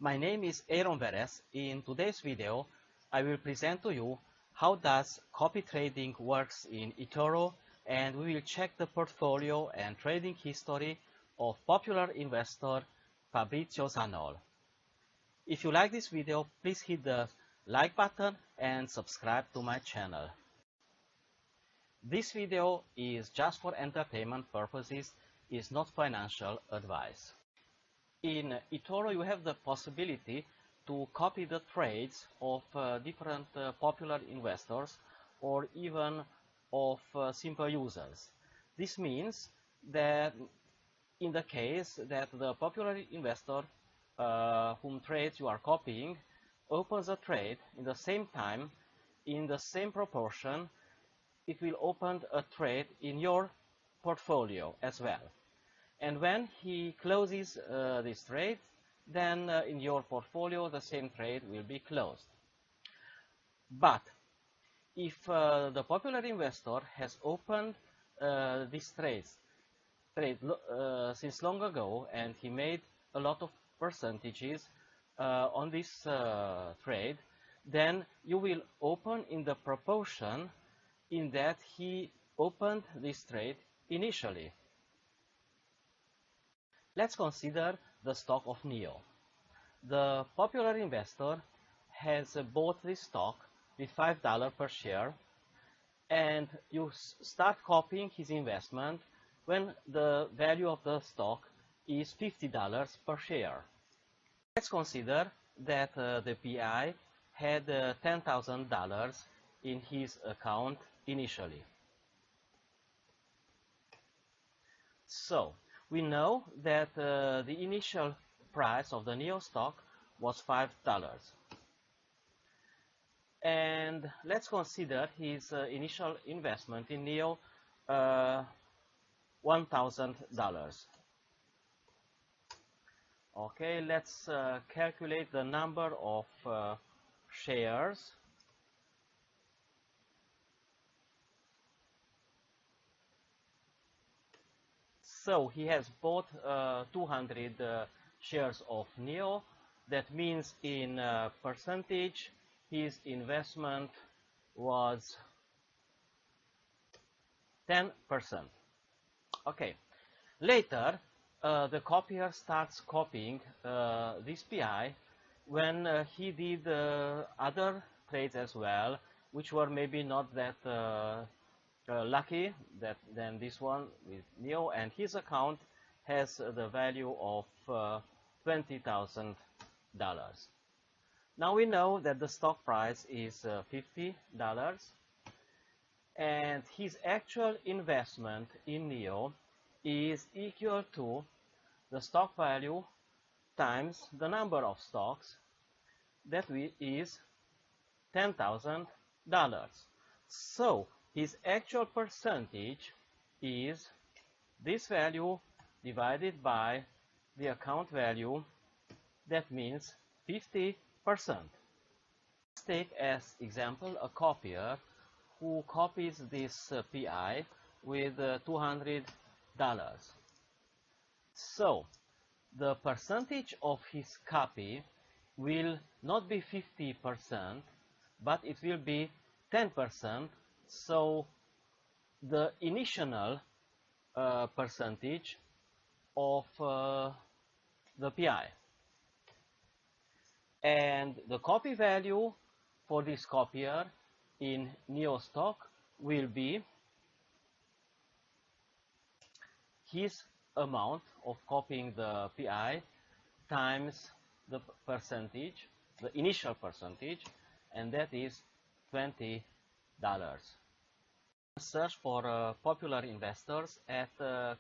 My name is Aaron Veres. In today's video, I will present to you how does copy trading works in eToro, and we will check the portfolio and trading history of popular investor Fabrizio Zan EN. If you like this video, please hit the like button and subscribe to my channel. This video is just for entertainment purposes, is not financial advice. In eToro, you have the possibility to copy the trades of different popular investors or even of simple users. This means that in the case that the popular investor whom trades you are copying opens a trade in the same time, in the same proportion, it will open a trade in your portfolio as well. And when he closes this trade, then in your portfolio the same trade will be closed. But if the popular investor has opened this trade since long ago and he made a lot of percentages on this trade, then you will open in the proportion in that he opened this trade initially. Let's consider the stock of NIO. The popular investor has bought this stock with $5 per share, and you start copying his investment when the value of the stock is $50 per share. Let's consider that the PI had $10,000 in his account initially. So we know that the initial price of the NIO stock was $5. And let's consider his initial investment in NIO, $1,000. Okay, let's calculate the number of shares. So he has bought 200 shares of NIO. That means in percentage, his investment was 10%. Okay. Later, the copier starts copying this PI when he did other trades as well, which were maybe not that lucky than this one with NIO, and his account has the value of $20,000. Now we know that the stock price is $50, and his actual investment in NIO is equal to the stock value times the number of stocks, that is $10,000. So his actual percentage is this value divided by the account value, that means 50%. Let's take as example a copier who copies this PI with $200. So the percentage of his copy will not be 50%, but it will be 10%. So the initial percentage of the PI, and the copy value for this copier in NIO stock will be his amount of copying the PI times the percentage, the initial percentage, and that is $20. Search for popular investors at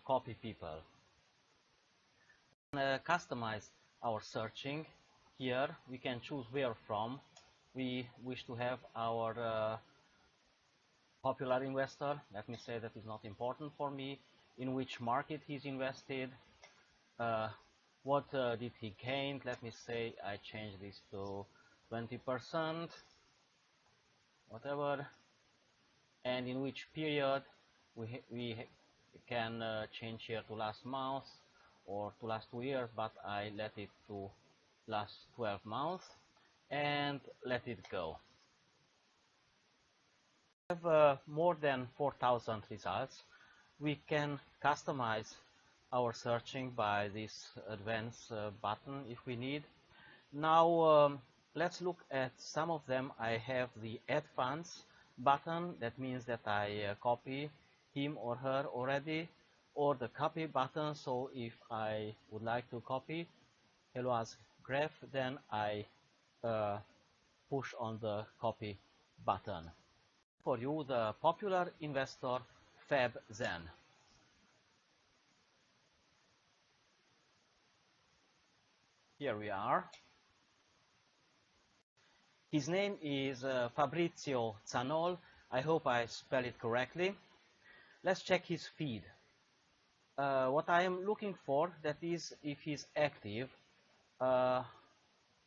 Copy People. Customize our searching. Here we can choose where from we wish to have our popular investor. Let me say that is not important for me. In which market he's invested, what did he gain? Let me say I change this to 20%, whatever, and in which period we can change here to last month or to last 2 years, but I let it to last 12 months and let it go. We have more than 4,000 results. We can customize our searching by this advanced button if we need. Now let's look at some of them. I have the Add Funds button. That means that I copy him or her already, or the Copy button. So if I would like to copy Eloise Graf, then I push on the Copy button. For you, the popular investor Fab Zan. Here we are. His name is Fabrizio Zanol. I hope I spell it correctly. Let's check his feed. What I am looking for, that is, if he's active,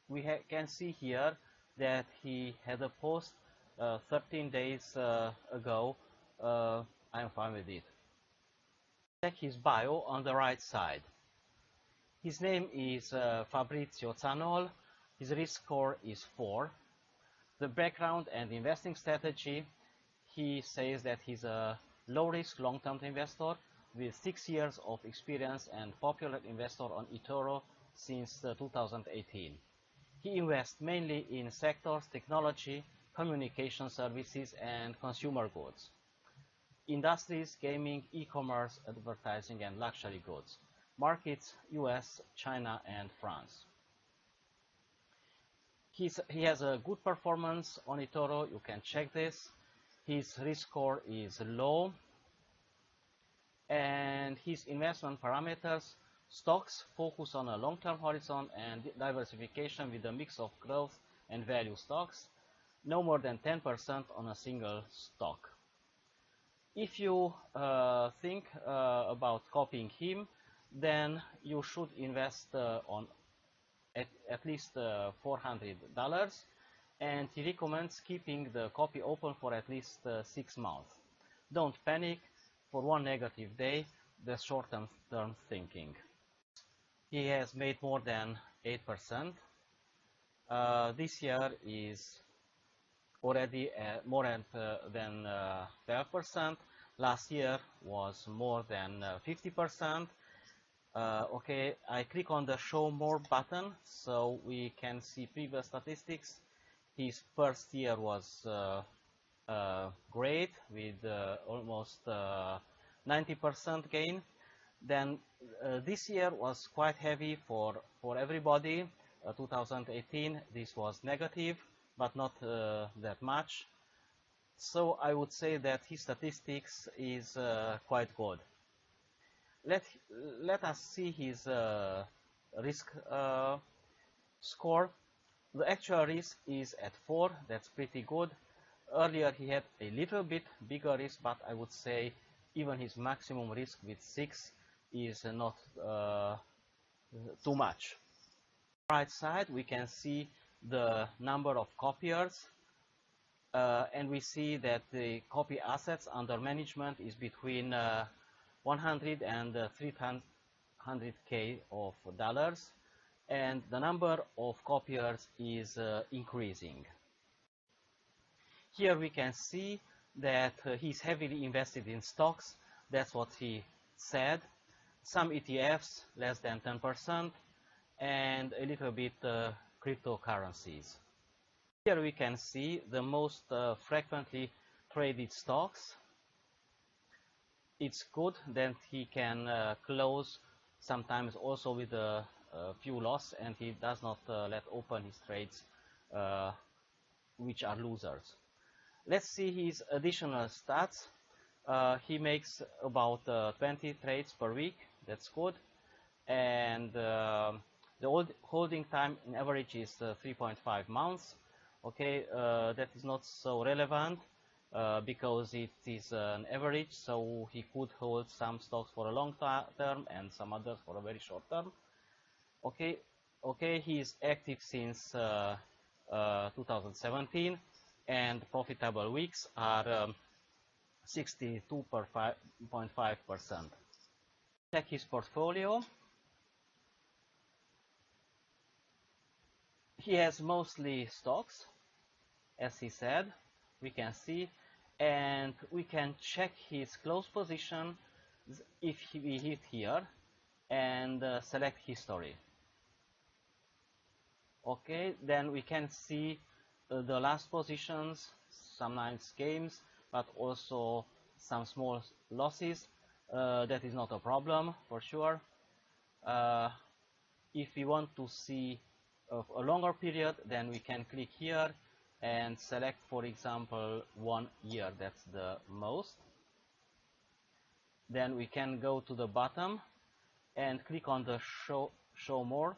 we can see here that he had a post 13 days ago. I am fine with it. Check his bio on the right side. His name is Fabrizio Zanol. His risk score is 4. The background and investing strategy, he says that he's a low-risk, long-term investor with 6 years of experience and popular investor on eToro since 2018. He invests mainly in sectors, technology, communication services, and consumer goods. Industries, gaming, e-commerce, advertising, and luxury goods. Markets, US, China, and France. He has a good performance on eToro. You can check this. His risk score is low. And his investment parameters: stocks focus on a long-term horizon and diversification with a mix of growth and value stocks. No more than 10% on a single stock. If you think about copying him, then you should invest on at least $400, and he recommends keeping the copy open for at least 6 months. Don't panic for one negative day. That's short-term thinking. He has made more than 8%. This year is already more than 12%. Last year was more than 50%. Okay, I click on the Show More button so we can see previous statistics. His first year was great with almost 90% gain. Then this year was quite heavy for everybody. 2018, this was negative, but not that much. So I would say that his statistics is quite good. Let us see his risk score. The actual risk is at 4. That's pretty good. Earlier he had a little bit bigger risk, but I would say even his maximum risk with 6 is not too much. On the right side we can see the number of copiers, and we see that the copy assets under management is between 100 and 300K of dollars, and the number of copiers is increasing. Here we can see that he's heavily invested in stocks. That's what he said. Some ETFs, less than 10%, and a little bit cryptocurrencies. Here we can see the most frequently traded stocks. It's good that he can close sometimes also with a few loss, and he does not let open his trades which are losers. Let's see his additional stats. He makes about 20 trades per week. That's good. And the holding time in average is 3.5 months. Okay, that is not so relevant because it is an average, so he could hold some stocks for a long term and some others for a very short term. Okay, he is active since 2017, and profitable weeks are 62.5%. Check his portfolio. He has mostly stocks, as he said, we can see, and we can check his close position if we hit here and select history. Okay, then we can see the last positions, some nice games, but also some small losses. That is not a problem for sure. If we want to see a longer period, then we can click here and select, for example, 1 year. That's the most. Then we can go to the bottom and click on the show more,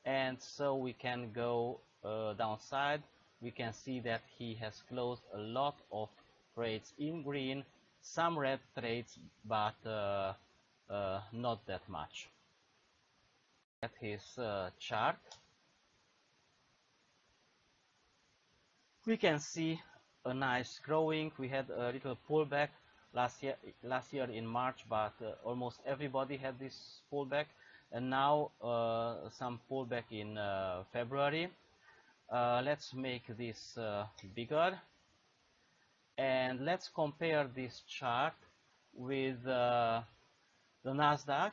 and so we can go downside. We can see that he has closed a lot of trades in green, some red trades, but not that much. At his chart, we can see a nice growing. We had a little pullback last year in March, but almost everybody had this pullback, and now some pullback in February. Let's make this bigger, and let's compare this chart with the Nasdaq.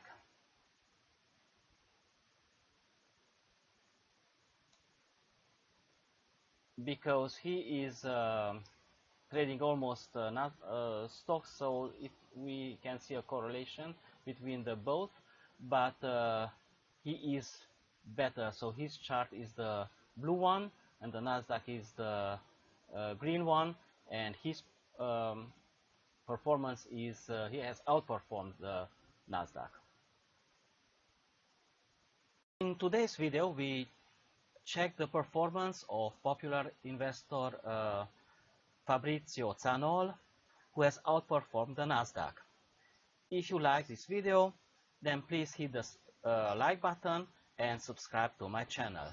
Because he is trading almost stocks, so we can see a correlation between the both, but he is better. So his chart is the blue one, and the Nasdaq is the green one, and his performance is he has outperformed the Nasdaq. In today's video, we check the performance of popular investor Fabrizio Zan, who has outperformed the Nasdaq. If you like this video, then please hit the like button and subscribe to my channel.